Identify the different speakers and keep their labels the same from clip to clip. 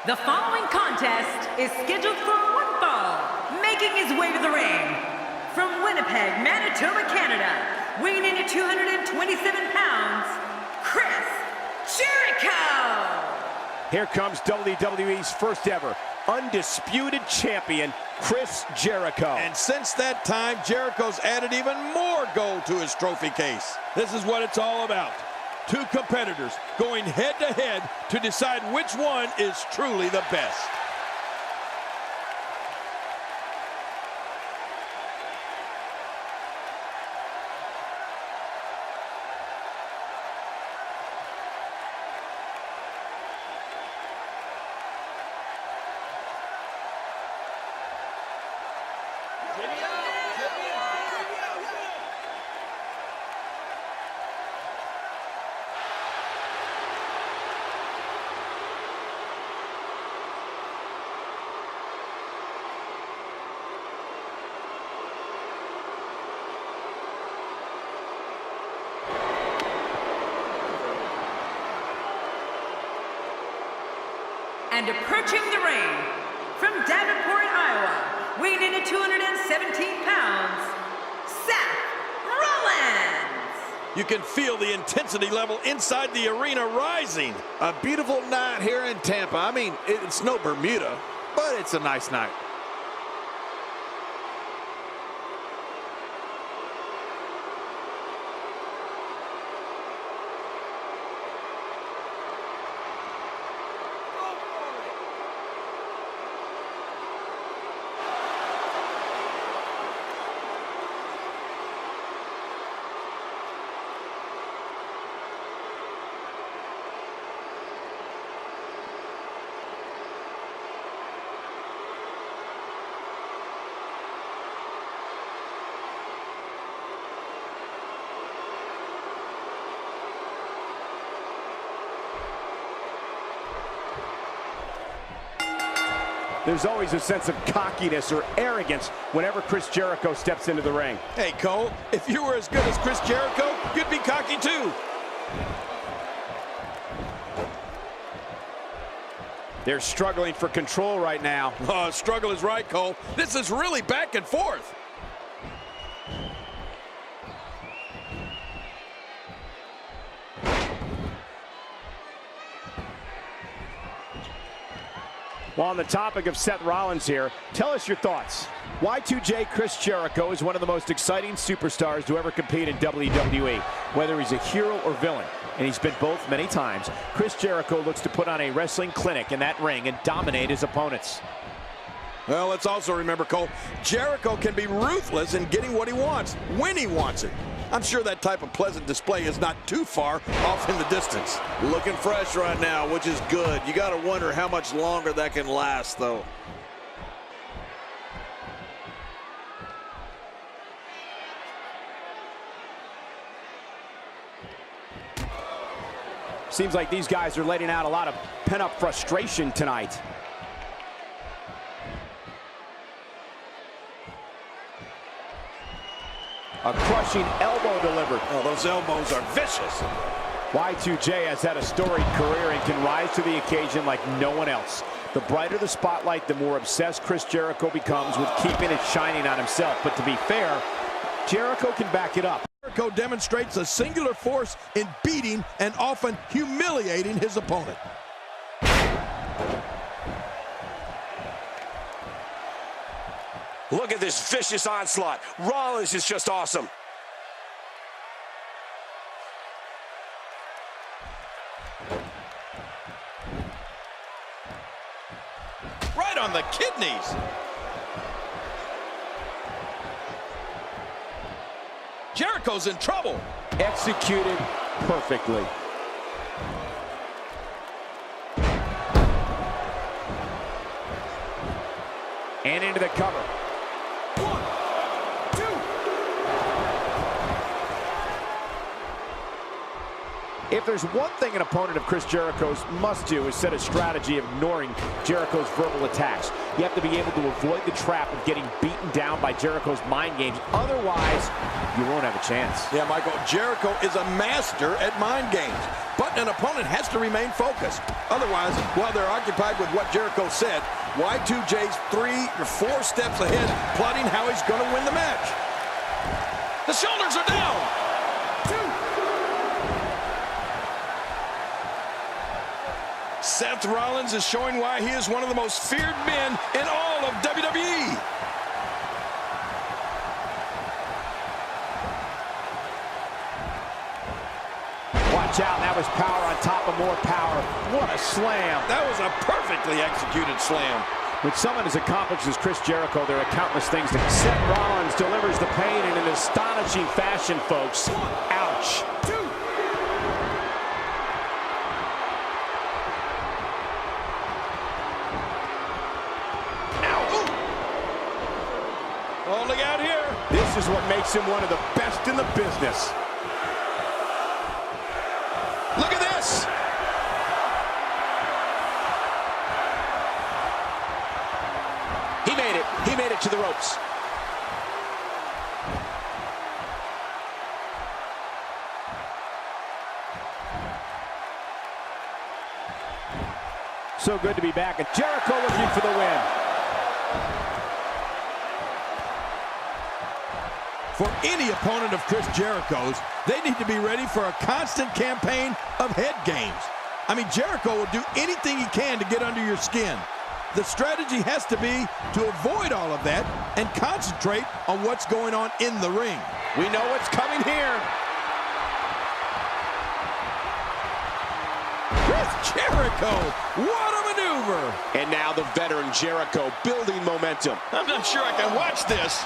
Speaker 1: The following contest is scheduled for one fall. Making his way to the ring from Winnipeg, Manitoba, Canada, weighing in at 227 pounds, Chris Jericho!
Speaker 2: Here comes WWE's first ever undisputed champion, Chris Jericho.
Speaker 3: And since that time, Jericho's added even more gold to his trophy case. This is what it's all about. Two competitors going head-to-head to decide which one is truly the best.
Speaker 1: And approaching the ring from Davenport, Iowa, weighing in at 217 pounds, Seth Rollins.
Speaker 3: You can feel the intensity level inside the arena rising.
Speaker 4: A beautiful night here in Tampa. I mean, it's no Bermuda, but it's a nice night.
Speaker 2: There's always a sense of cockiness or arrogance whenever Chris Jericho steps into the ring.
Speaker 3: Hey, Cole, if you were as good as Chris Jericho, you'd be cocky too.
Speaker 2: They're struggling for control right now.
Speaker 3: Oh, struggle is right, Cole. This is really back and forth.
Speaker 2: Well, on the topic of Seth Rollins here, tell us your thoughts. Y2J Chris Jericho is one of the most exciting superstars to ever compete in WWE, whether he's a hero or villain, and he's been both many times. Chris Jericho looks to put on a wrestling clinic in that ring and dominate his opponents.
Speaker 3: Well, let's also remember, Cole, Jericho can be ruthless in getting what he wants, when he wants it. I'm sure that type of pleasant display is not too far off in the distance.
Speaker 4: Looking fresh right now, which is good. You got to wonder how much longer that can last, though.
Speaker 2: Seems like these guys are letting out a lot of pent-up frustration tonight. A crushing elbow delivered.
Speaker 3: Oh, those elbows are vicious.
Speaker 2: Y2J has had a storied career and can rise to the occasion like no one else. The brighter the spotlight, the more obsessed Chris Jericho becomes with keeping it shining on himself. But to be fair, Jericho can back it up.
Speaker 3: Jericho demonstrates a singular force in beating and often humiliating his opponent.
Speaker 5: Look at this vicious onslaught. Rollins is just awesome.
Speaker 3: Right on the kidneys. Jericho's in trouble.
Speaker 2: Executed perfectly. And into the cover. If there's one thing an opponent of Chris Jericho's must do is set a strategy of ignoring Jericho's verbal attacks. You have to be able to avoid the trap of getting beaten down by Jericho's mind games. Otherwise, you won't have a chance.
Speaker 3: Yeah, Michael, Jericho is a master at mind games, but an opponent has to remain focused. Otherwise, while they're occupied with what Jericho said, Y2J's 3 or 4 steps ahead, plotting how he's going to win the match. The shoulders are down. Seth Rollins is showing why he is one of the most feared men in all of WWE.
Speaker 2: Watch out, that was power on top of more power. What a slam.
Speaker 3: That was a perfectly executed slam.
Speaker 2: When someone as accomplished as Chris Jericho, there are countless things to... Seth Rollins delivers the pain in an astonishing fashion, folks. Ouch.
Speaker 3: Oh, look out here.
Speaker 2: This is what makes him one of the best in the business.
Speaker 3: Look at this.
Speaker 2: He made it. He made it to the ropes. So good to be back. And Jericho looking for the win.
Speaker 3: For any opponent of Chris Jericho's, they need to be ready for a constant campaign of head games. I mean, Jericho will do anything he can to get under your skin. The strategy has to be to avoid all of that and concentrate on what's going on in the ring.
Speaker 2: We know what's coming here.
Speaker 3: Chris Jericho, what a maneuver.
Speaker 5: And now the veteran Jericho building momentum.
Speaker 3: I'm not sure I can watch this.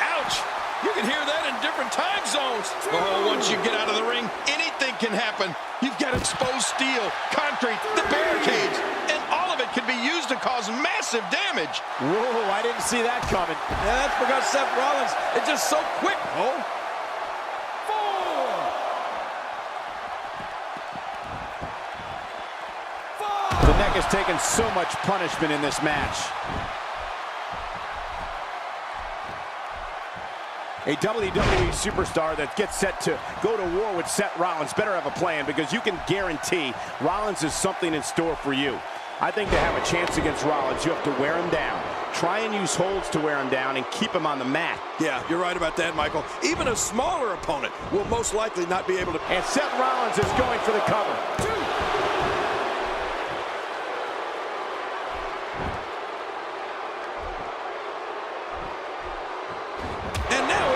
Speaker 3: Ouch. You can hear that in different time zones. Oh, once you get out of the ring, anything can happen. You've got exposed steel, concrete, the barricades, and all of it can be used to cause massive damage.
Speaker 2: Whoa, I didn't see that coming.
Speaker 3: Yeah, that's because Seth Rollins is just so quick, oh.
Speaker 2: 4. The neck has taken so much punishment in this match. A WWE superstar that gets set to go to war with Seth Rollins better have a plan, because you can guarantee Rollins has something in store for you. I think to have a chance against Rollins, you have to wear him down. Try and use holds to wear him down and keep him on the mat.
Speaker 3: Yeah, you're right about that, Michael. Even a smaller opponent will most likely not be able to...
Speaker 2: And Seth Rollins is going for the cover. 2.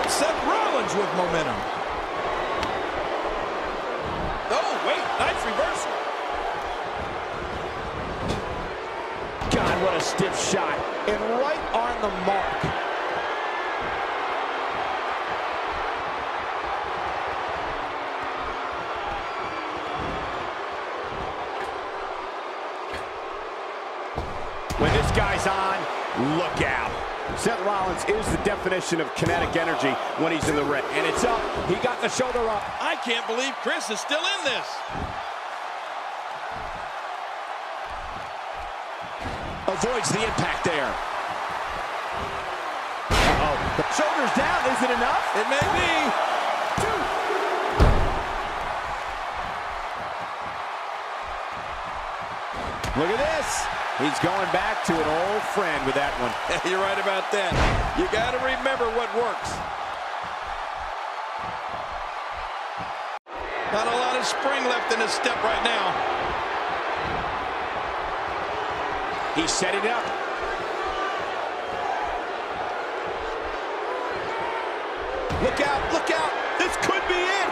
Speaker 3: Seth Rollins with momentum. Oh, wait, nice reversal.
Speaker 2: God, what a stiff shot. And right on the mark. When this guy's on, look out. Seth Rollins is the definition of kinetic energy when he's in the ring. And it's up. He got the shoulder up.
Speaker 3: I can't believe Chris is still in this.
Speaker 2: Avoids the impact there. Uh-oh. The shoulder's down. Is it enough?
Speaker 3: It may be.
Speaker 2: 2. Look at this. He's going back to an old friend with that one.
Speaker 3: You're right about that. You got to remember what works. Not a lot of spring left in his step right now.
Speaker 2: He's setting up. Look out, look out. This could be it.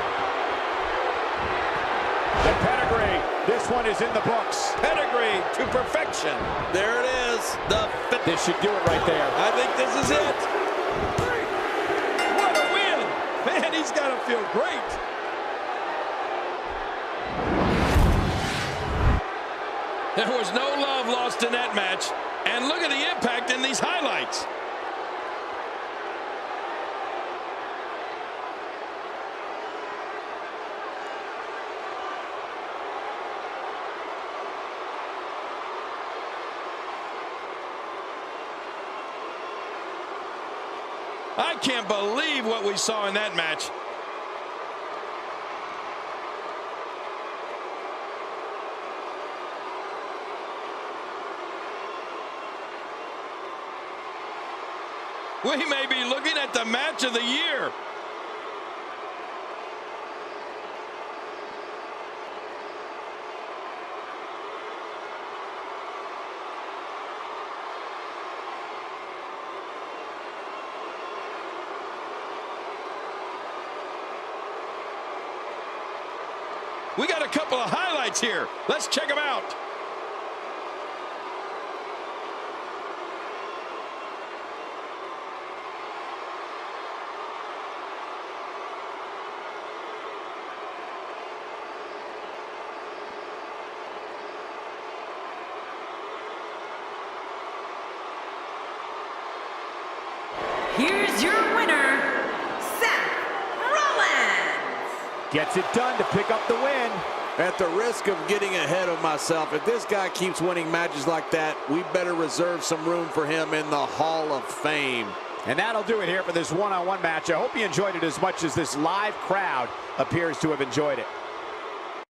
Speaker 2: The pedigree. This one is in the books.
Speaker 3: Pedigree to perfection. There it is.
Speaker 2: This should do it right there.
Speaker 3: I think this is it. What a win. Man, he's got to feel great. There was no love lost in that match. And look at the impact in these highlights. I can't believe what we saw in that match. We may be looking at the match of the year. We got a couple of highlights here. Let's check them out.
Speaker 1: Here's your winner, Seth Rollins.
Speaker 2: Gets it done to pick up the win.
Speaker 4: At the risk of getting ahead of myself, if this guy keeps winning matches like that, we better reserve some room for him in the Hall of Fame.
Speaker 2: And that'll do it here for this one-on-one match. I hope you enjoyed it as much as this live crowd appears to have enjoyed it.